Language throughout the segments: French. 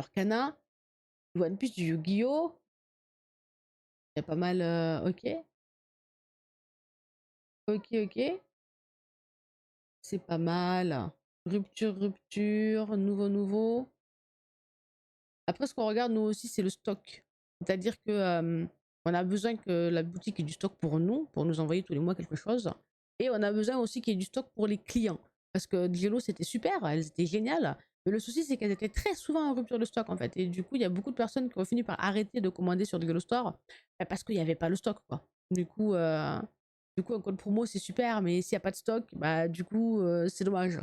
Arcana, du One Piece, du Yu-Gi-Oh! Il y a pas mal. Ok. Ok, ok. C'est pas mal. Rupture, rupture, nouveau, nouveau. Après, ce qu'on regarde, nous aussi, c'est le stock. C'est-à-dire que on a besoin que la boutique ait du stock pour nous envoyer tous les mois quelque chose. Et on a besoin aussi qu'il y ait du stock pour les clients. Parce que Diello, c'était super, elles étaient géniales. Mais le souci, c'est qu'elles étaient très souvent en rupture de stock, en fait. Et du coup, il y a beaucoup de personnes qui ont fini par arrêter de commander sur Diello Store parce qu'il n'y avait pas le stock, quoi. Du coup, un code promo, c'est super, mais s'il n'y a pas de stock, bah, du coup, c'est dommage.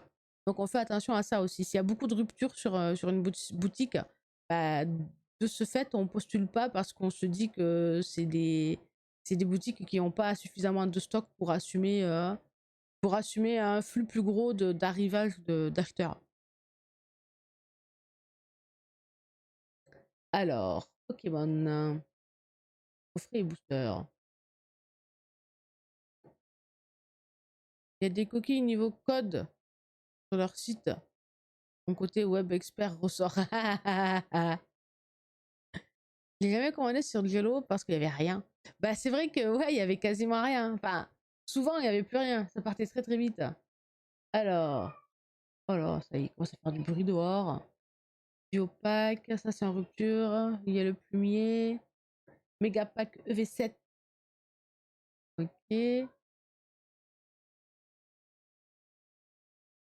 Donc, on fait attention à ça aussi. S'il y a beaucoup de ruptures sur une boutique, bah, de ce fait, on postule pas parce qu'on se dit que c'est des boutiques qui n'ont pas suffisamment de stock pour assumer un flux plus gros d'arrivage d'acheteurs. Alors, Pokémon, coffret et booster. Il y a des coquilles niveau code sur leur site. Mon côté web expert ressort. J'ai jamais commandé sur Jello parce qu'il y avait rien. Bah c'est vrai que ouais, il y avait quasiment rien. Enfin, souvent il y avait plus rien. Ça partait très très vite. Alors, oh là, ça y est, il commence à faire du bruit dehors. Du opaque, ça c'est en rupture. Il y a le plumier. Megapack EV7. Ok.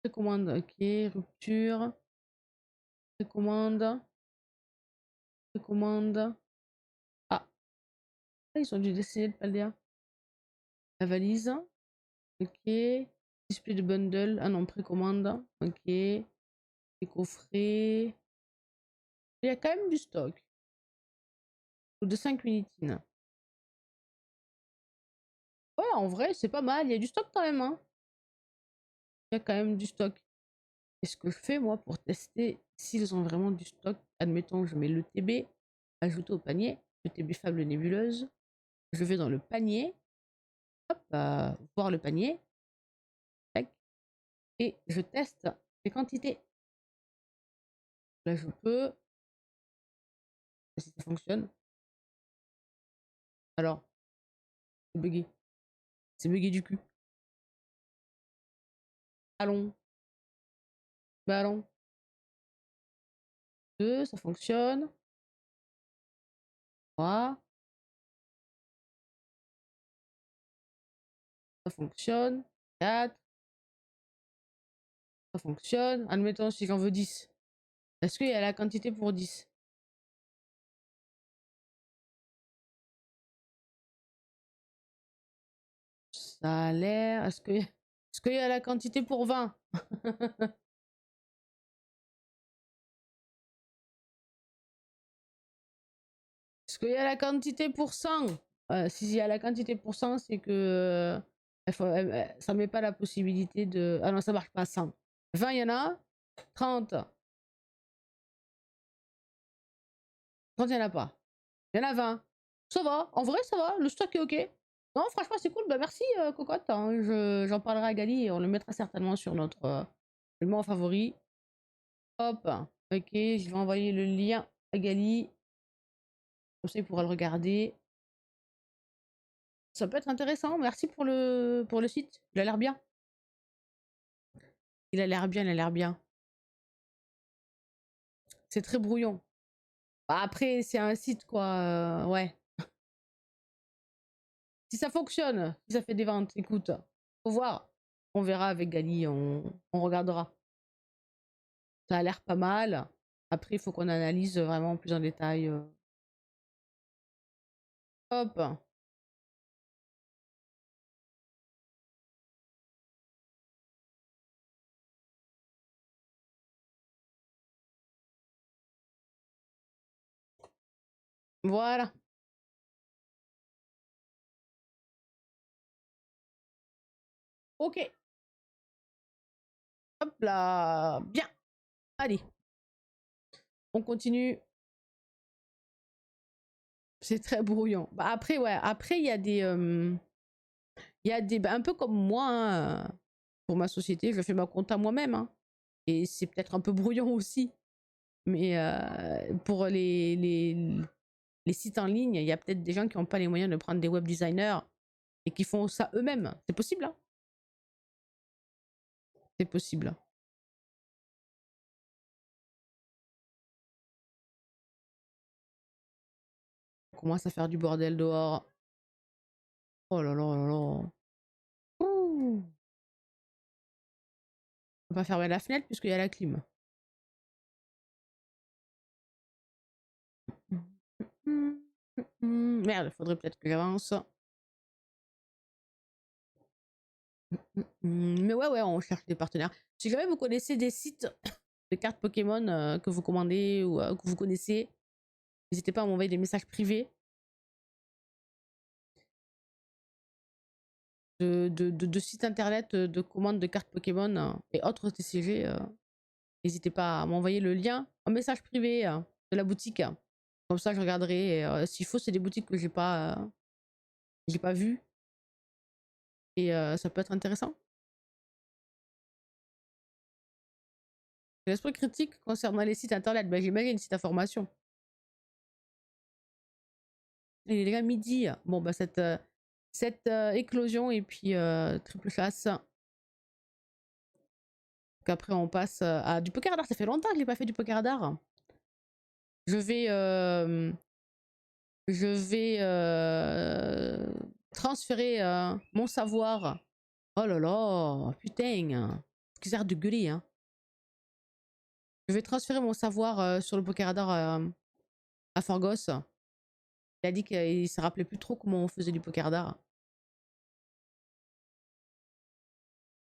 Précommande, ok. Rupture. Précommande. Précommande. Ah, ils ont dû décider de pas le dire. La valise. Ok. Display de bundle. Ah non, précommande. Ok. Les coffrets. Il y a quand même du stock. De 5 unitines. Ouais, en vrai, c'est pas mal. Il y a du stock quand même, hein. Il y a quand même du stock. Et ce que je fais, moi, pour tester s'ils ont vraiment du stock, admettons, je mets le TB, ajouté au panier, le TB Fable Nébuleuse. Je vais dans le panier, hop, voir le panier, tac, et je teste les quantités. Là, je peux, si ça fonctionne. Alors, c'est bugué. C'est bugué du cul. Allons, bah allons. Deux, ça fonctionne. 3, ça fonctionne. 4, ça fonctionne. Admettons, si j'en veux 10. Est-ce qu'il y a la quantité pour 10? Ça a l'air. Est-ce qu'il y a la quantité pour 20? Est-ce qu'il y a la quantité pour 100? S'il y a la quantité pour 100, c'est que ça met pas la possibilité de. Ah non, ça marche pas 100. 20, il y en a. 30. 30, il y en a pas. Il y en a 20. Ça va. En vrai, ça va. Le stock est ok. Non, franchement, c'est cool. Bah, merci, Cocotte, hein. J'en parlerai à Gali et on le mettra certainement sur notre élément favori. Hop. Ok, je vais envoyer le lien à Gali. Comme ça, il pourra le regarder. Ça peut être intéressant. Merci pour le site. Il a l'air bien. Il a l'air bien, il a l'air bien. C'est très brouillon. Bah, après, c'est un site, quoi. Ouais. Si ça fonctionne, si ça fait des ventes, écoute, faut voir. On verra avec Gali, on regardera. Ça a l'air pas mal. Après, il faut qu'on analyse vraiment plus en détail. Hop. Voilà. Ok. Hop là. Bien. Allez. On continue. C'est très brouillon. Bah, après, ouais. Après, il y a des. Il y a des. Bah, un peu comme moi, hein, pour ma société, je fais ma compta moi-même, hein. Et c'est peut-être un peu brouillon aussi. Mais pour les sites en ligne, il y a peut-être des gens qui n'ont pas les moyens de prendre des web designers et qui font ça eux-mêmes. C'est possible, hein. C'est possible. On commence à faire du bordel dehors. Oh là là là là. Ouh. On va pas fermer la fenêtre puisqu'il y a la clim. Merde, faudrait peut-être que j'avance. Mais ouais, on cherche des partenaires. Si jamais vous connaissez des sites de cartes Pokémon que vous commandez ou que vous connaissez, n'hésitez pas à m'envoyer des messages privés de sites internet de commandes de cartes Pokémon et autres TCG. N'hésitez pas à m'envoyer le lien en message privé de la boutique. Comme ça, je regarderai. S'il faut, c'est des boutiques que j'ai pas vues. Et ça peut être intéressant. L'esprit critique concernant les sites internet, ben, j'imagine, site information. Et les gars, midi. Bon, bah, cette éclosion et puis triple chasse. Qu'après, on passe à du poker d'art. Ça fait longtemps que je n'ai pas fait du poker d'art. Je vais, transférer mon savoir. Oh là là, putain. Qu'est-ce que de gueuler, hein. Je vais transférer mon savoir sur le poker d'art à Forgos. Il a dit qu'il se rappelait plus trop comment on faisait du poker d'art.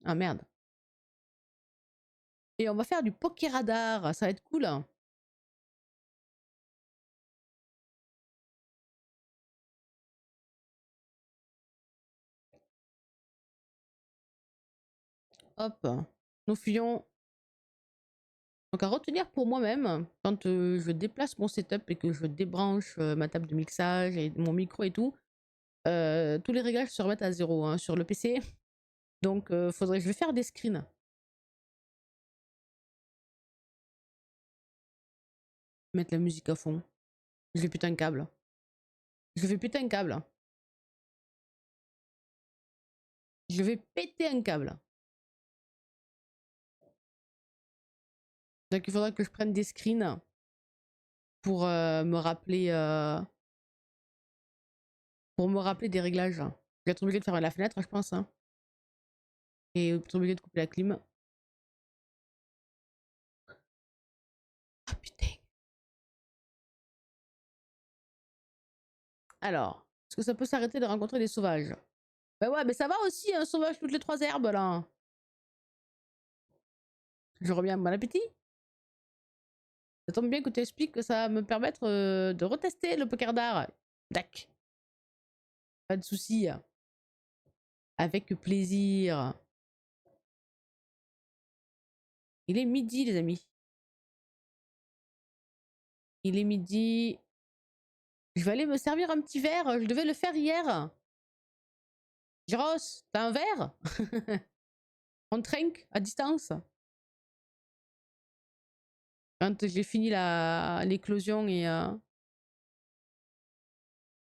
Ah merde. Et on va faire du poker radar, ça va être cool. Hop, nous fuyons. Donc à retenir pour moi-même, quand je déplace mon setup et que je débranche ma table de mixage et mon micro et tout, tous les réglages se remettent à zéro hein, sur le PC. Donc je vais faire des screens. Mettre la musique à fond. Je vais péter un câble. Je vais péter un câble. Je vais péter un câble. Donc il faudra que je prenne des screens pour me rappeler des réglages. Je vais être obligé de fermer la fenêtre, je pense. Hein. Et être obligé de couper la clim. Ah putain. Alors, est-ce que ça peut s'arrêter de rencontrer des sauvages? Bah ouais, mais ça va aussi, un sauvage toutes les 3 herbes là. Je reviens, bon appétit. Ça tombe bien que tu expliques que ça va me permettre de retester le poker d'art. Tac. Pas de soucis. Avec plaisir. Il est midi, les amis. Il est midi. Je vais aller me servir un petit verre. Je devais le faire hier. Gyros, t'as un verre? On trinque à distance. Quand j'ai fini l'éclosion et...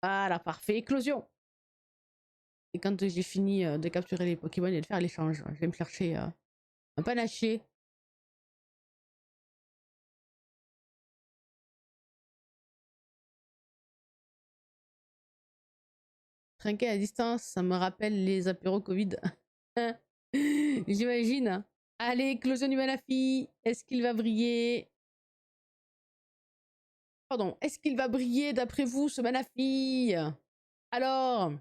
Voilà, parfait, éclosion. Et quand j'ai fini de capturer les Pokémon et de faire l'échange, je vais me chercher un panaché. Trinquer à distance, ça me rappelle les apéros Covid. J'imagine. Allez, éclosion du Manafi. Est-ce qu'il va briller? Pardon, est-ce qu'il va briller d'après vous, ce Manafi? Alors,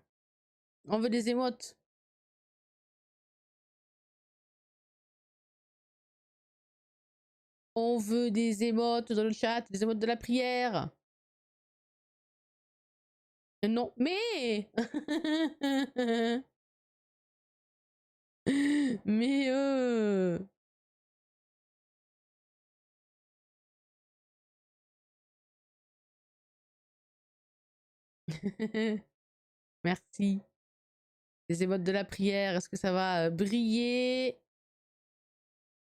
on veut des émotes. On veut des émotes dans le chat, des émotes de la prière. Non, mais... mais Merci. Les émotes de la prière, est-ce que ça va briller?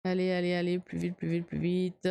Allez, allez, allez, plus vite, plus vite, plus vite.